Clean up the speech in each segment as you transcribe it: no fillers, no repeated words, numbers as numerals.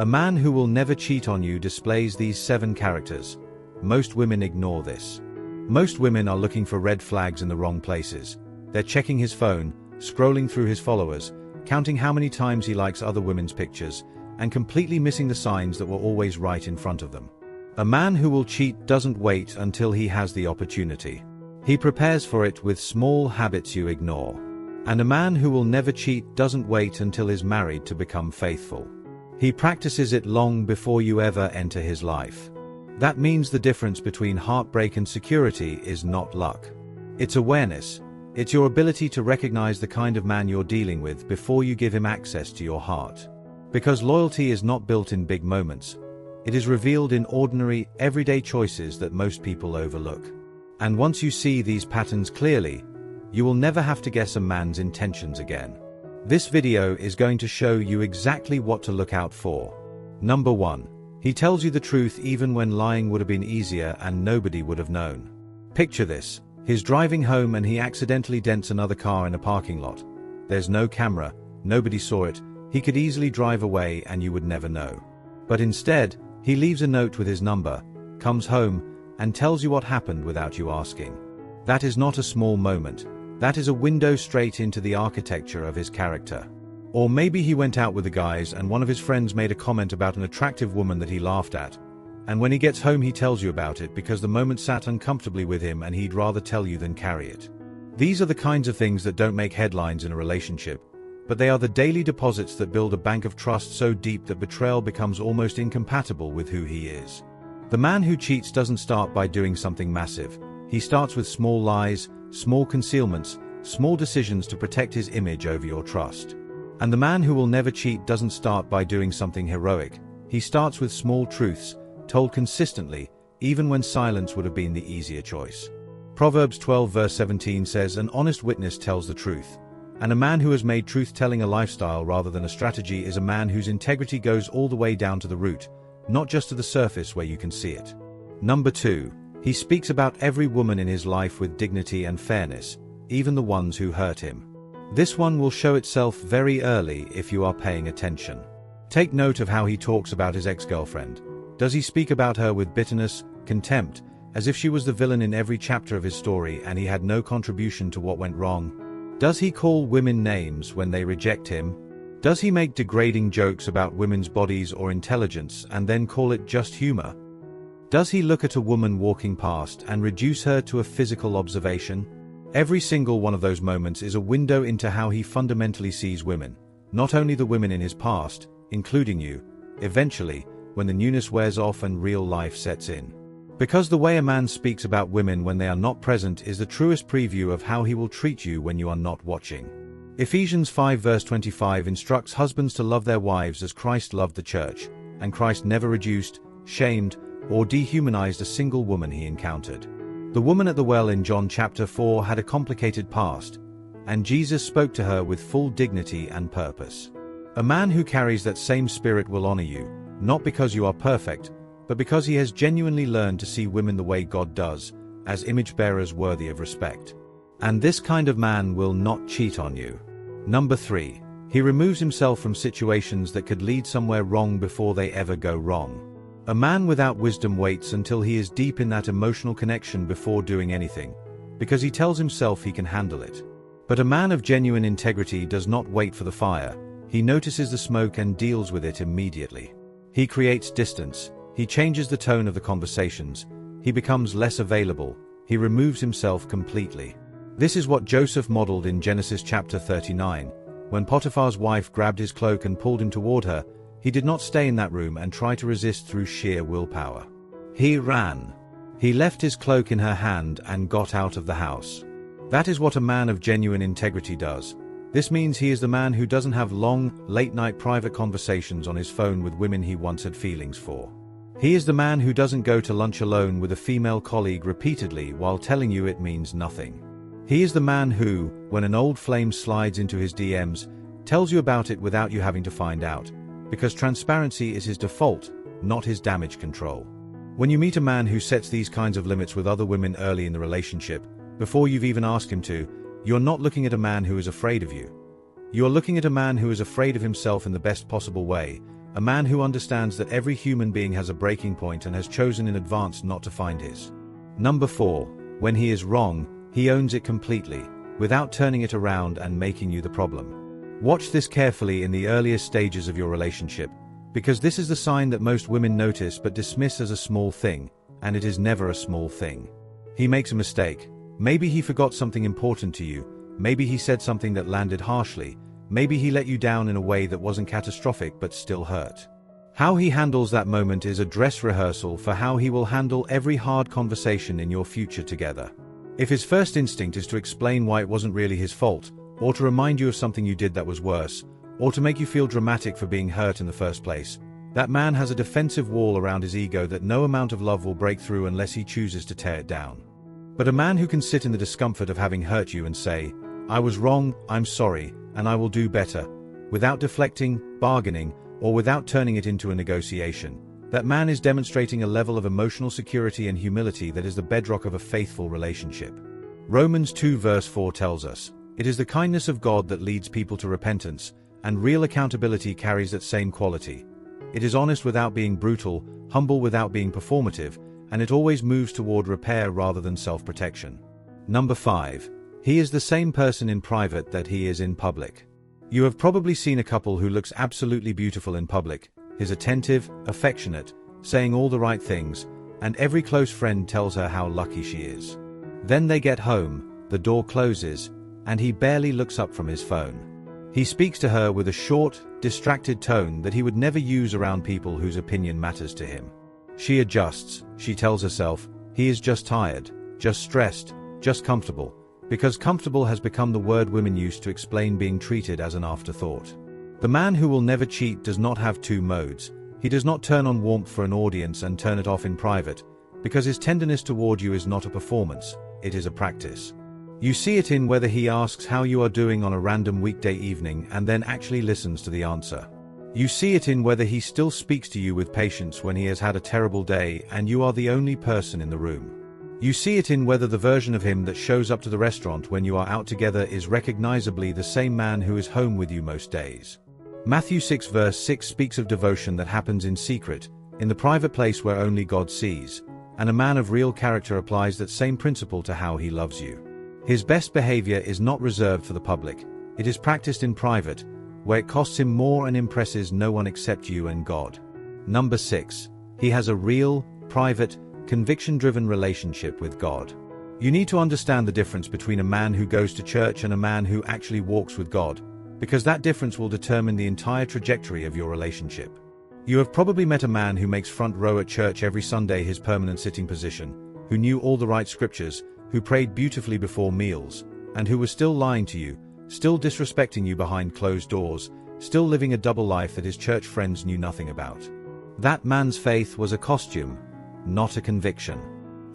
A man who will never cheat on you displays these 7 characters. Most women ignore this. Most women are looking for red flags in the wrong places. They're checking his phone, scrolling through his followers, counting how many times he likes other women's pictures, and completely missing the signs that were always right in front of them. A man who will cheat doesn't wait until he has the opportunity. He prepares for it with small habits you ignore. And a man who will never cheat doesn't wait until he's married to become faithful. He practices it long before you ever enter his life. That means the difference between heartbreak and security is not luck. It's awareness. It's your ability to recognize the kind of man you're dealing with before you give him access to your heart. Because loyalty is not built in big moments. It is revealed in ordinary, everyday choices that most people overlook. And once you see these patterns clearly, you will never have to guess a man's intentions again. This video is going to show you exactly what to look out for. Number 1. He tells you the truth even when lying would have been easier and nobody would have known. Picture this. He's driving home and he accidentally dents another car in a parking lot. There's no camera, nobody saw it, he could easily drive away and you would never know. But instead, he leaves a note with his number, comes home, and tells you what happened without you asking. That is not a small moment. That is a window straight into the architecture of his character. Or maybe he went out with the guys and one of his friends made a comment about an attractive woman that he laughed at. And when he gets home he tells you about it because the moment sat uncomfortably with him and he'd rather tell you than carry it. These are the kinds of things that don't make headlines in a relationship, but they are the daily deposits that build a bank of trust so deep that betrayal becomes almost incompatible with who he is. The man who cheats doesn't start by doing something massive. He starts with small lies, small concealments, small decisions to protect his image over your trust. And the man who will never cheat doesn't start by doing something heroic. He starts with small truths, told consistently, even when silence would have been the easier choice. Proverbs 12 verse 17 says, "An honest witness tells the truth." And a man who has made truth-telling a lifestyle rather than a strategy is a man whose integrity goes all the way down to the root, not just to the surface where you can see it. Number 2. He speaks about every woman in his life with dignity and fairness, even the ones who hurt him. This one will show itself very early if you are paying attention. Take note of how he talks about his ex-girlfriend. Does he speak about her with bitterness, contempt, as if she was the villain in every chapter of his story and he had no contribution to what went wrong? Does he call women names when they reject him? Does he make degrading jokes about women's bodies or intelligence and then call it just humor? Does he look at a woman walking past and reduce her to a physical observation? Every single one of those moments is a window into how he fundamentally sees women, not only the women in his past, including you, eventually, when the newness wears off and real life sets in. Because the way a man speaks about women when they are not present is the truest preview of how he will treat you when you are not watching. Ephesians 5 verse 25 instructs husbands to love their wives as Christ loved the church, and Christ never reduced, shamed, or dehumanized a single woman he encountered. The woman at the well in John chapter 4 had a complicated past, and Jesus spoke to her with full dignity and purpose. A man who carries that same spirit will honor you, not because you are perfect, but because he has genuinely learned to see women the way God does, as image bearers worthy of respect. And this kind of man will not cheat on you. Number 3. He removes himself from situations that could lead somewhere wrong before they ever go wrong. A man without wisdom waits until he is deep in that emotional connection before doing anything, because he tells himself he can handle it. But a man of genuine integrity does not wait for the fire. He notices the smoke and deals with it immediately. He creates distance. He changes the tone of the conversations. He becomes less available. He removes himself completely. This is what Joseph modeled in Genesis chapter 39. When Potiphar's wife grabbed his cloak and pulled him toward her, he did not stay in that room and try to resist through sheer willpower. He ran. He left his cloak in her hand and got out of the house. That is what a man of genuine integrity does. This means he is the man who doesn't have long, late-night private conversations on his phone with women he once had feelings for. He is the man who doesn't go to lunch alone with a female colleague repeatedly while telling you it means nothing. He is the man who, when an old flame slides into his DMs, tells you about it without you having to find out, because transparency is his default, not his damage control. When you meet a man who sets these kinds of limits with other women early in the relationship, before you've even asked him to, you're not looking at a man who is afraid of you. You are looking at a man who is afraid of himself in the best possible way, A man who understands that every human being has a breaking point and has chosen in advance not to find his. Number 4. When he is wrong, he owns it completely, without turning it around and making you the problem. Watch this carefully in the earliest stages of your relationship, because this is the sign that most women notice but dismiss as a small thing, and it is never a small thing. He makes a mistake. Maybe he forgot something important to you. Maybe he said something that landed harshly. Maybe he let you down in a way that wasn't catastrophic but still hurt. How he handles that moment is a dress rehearsal for how he will handle every hard conversation in your future together. If his first instinct is to explain why it wasn't really his fault, or to remind you of something you did that was worse, or to make you feel dramatic for being hurt in the first place, that man has a defensive wall around his ego that no amount of love will break through unless he chooses to tear it down. But a man who can sit in the discomfort of having hurt you and say, "I was wrong, I'm sorry, and I will do better," without deflecting, bargaining, or without turning it into a negotiation, that man is demonstrating a level of emotional security and humility that is the bedrock of a faithful relationship. Romans 2 verse 4 tells us, "It is the kindness of God that leads people to repentance, and real accountability carries that same quality. It is honest without being brutal, humble without being performative, and it always moves toward repair rather than self-protection." Number 5. He is the same person in private that he is in public. You have probably seen a couple who looks absolutely beautiful in public, is attentive, affectionate, saying all the right things, and every close friend tells her how lucky she is. Then they get home, the door closes, and he barely looks up from his phone. He speaks to her with a short, distracted tone that he would never use around people whose opinion matters to him. She adjusts. She tells herself, he is just tired, just stressed, just comfortable, because comfortable has become the word women use to explain being treated as an afterthought. The man who will never cheat does not have two modes. He does not turn on warmth for an audience and turn it off in private, because his tenderness toward you is not a performance, it is a practice. You see it in whether he asks how you are doing on a random weekday evening and then actually listens to the answer. You see it in whether he still speaks to you with patience when he has had a terrible day and you are the only person in the room. You see it in whether the version of him that shows up to the restaurant when you are out together is recognizably the same man who is home with you most days. Matthew 6 verse 6 speaks of devotion that happens in secret, in the private place where only God sees, and a man of real character applies that same principle to how he loves you. His best behavior is not reserved for the public, it is practiced in private, where it costs him more and impresses no one except you and God. Number 6. He has a real, private, conviction-driven relationship with God. You need to understand the difference between a man who goes to church and a man who actually walks with God, because that difference will determine the entire trajectory of your relationship. You have probably met a man who makes front row at church every Sunday his permanent sitting position, who knew all the right scriptures, who prayed beautifully before meals, and who was still lying to you, still disrespecting you behind closed doors, still living a double life that his church friends knew nothing about. That man's faith was a costume, not a conviction.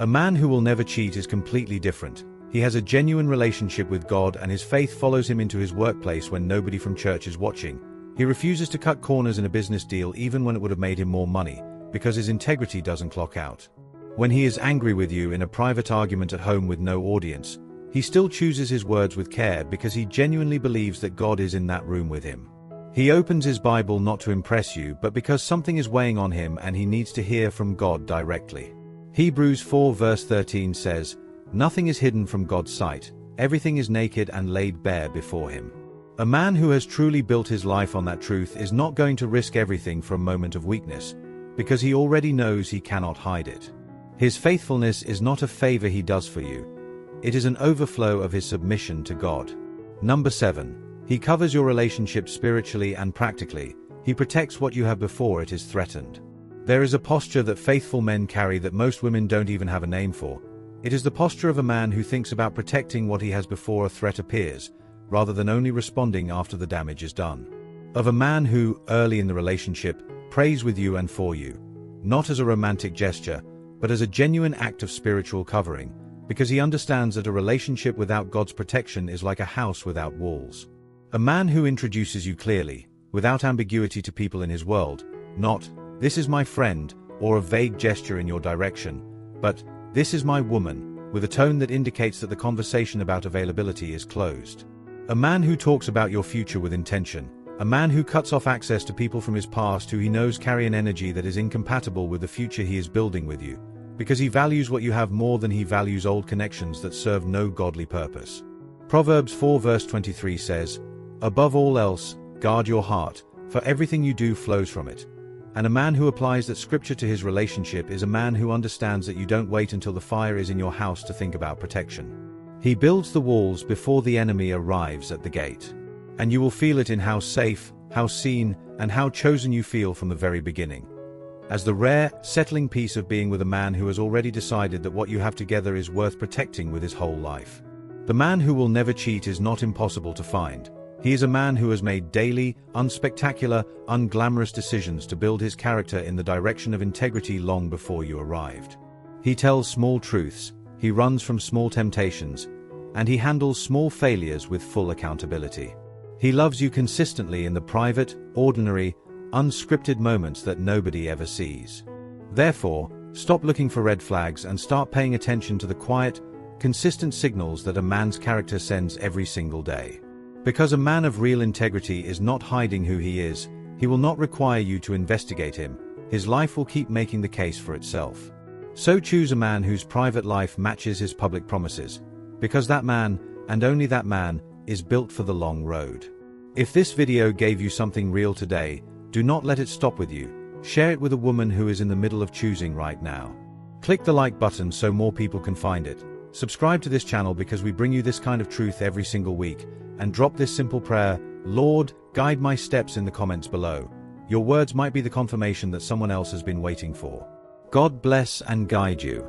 A man who will never cheat is completely different. He has a genuine relationship with God and his faith follows him into his workplace when nobody from church is watching. He refuses to cut corners in a business deal even when it would have made him more money, because his integrity doesn't clock out. When he is angry with you in a private argument at home with no audience, he still chooses his words with care because he genuinely believes that God is in that room with him. He opens his Bible not to impress you but because something is weighing on him and he needs to hear from God directly. Hebrews 4 verse 13 says, "Nothing is hidden from God's sight, everything is naked and laid bare before him." A man who has truly built his life on that truth is not going to risk everything for a moment of weakness, because he already knows he cannot hide it. His faithfulness is not a favor he does for you. It is an overflow of his submission to God. Number 7. He covers your relationship spiritually and practically. He protects what you have before it is threatened. There is a posture that faithful men carry that most women don't even have a name for. It is the posture of a man who thinks about protecting what he has before a threat appears, rather than only responding after the damage is done. Of a man who, early in the relationship, prays with you and for you, not as a romantic gesture, but as a genuine act of spiritual covering, because he understands that a relationship without God's protection is like a house without walls. A man who introduces you clearly, without ambiguity to people in his world, not, "This is my friend," or a vague gesture in your direction, but, "This is my woman," with a tone that indicates that the conversation about availability is closed. A man who talks about your future with intention, A man who cuts off access to people from his past who he knows carry an energy that is incompatible with the future he is building with you, because he values what you have more than he values old connections that serve no godly purpose. Proverbs 4 verse 23 says, "Above all else, guard your heart, for everything you do flows from it." And a man who applies that scripture to his relationship is a man who understands that you don't wait until the fire is in your house to think about protection. He builds the walls before the enemy arrives at the gate. And you will feel it in how safe, how seen, and how chosen you feel from the very beginning. As the rare, settling peace of being with a man who has already decided that what you have together is worth protecting with his whole life. The man who will never cheat is not impossible to find. He is a man who has made daily, unspectacular, unglamorous decisions to build his character in the direction of integrity long before you arrived. He tells small truths, he runs from small temptations, and he handles small failures with full accountability. He loves you consistently in the private, ordinary, unscripted moments that nobody ever sees. Therefore, stop looking for red flags and start paying attention to the quiet, consistent signals that a man's character sends every single day. Because a man of real integrity is not hiding who he is, he will not require you to investigate him. His life will keep making the case for itself. So choose a man whose private life matches his public promises, because that man, and only that man, is built for the long road. If this video gave you something real today, do not let it stop with you. Share it with a woman who is in the middle of choosing right now. Click the like button so more people can find it. Subscribe to this channel because we bring you this kind of truth every single week. And drop this simple prayer, "Lord, guide my steps," in the comments below. Your words might be the confirmation that someone else has been waiting for. God bless and guide you.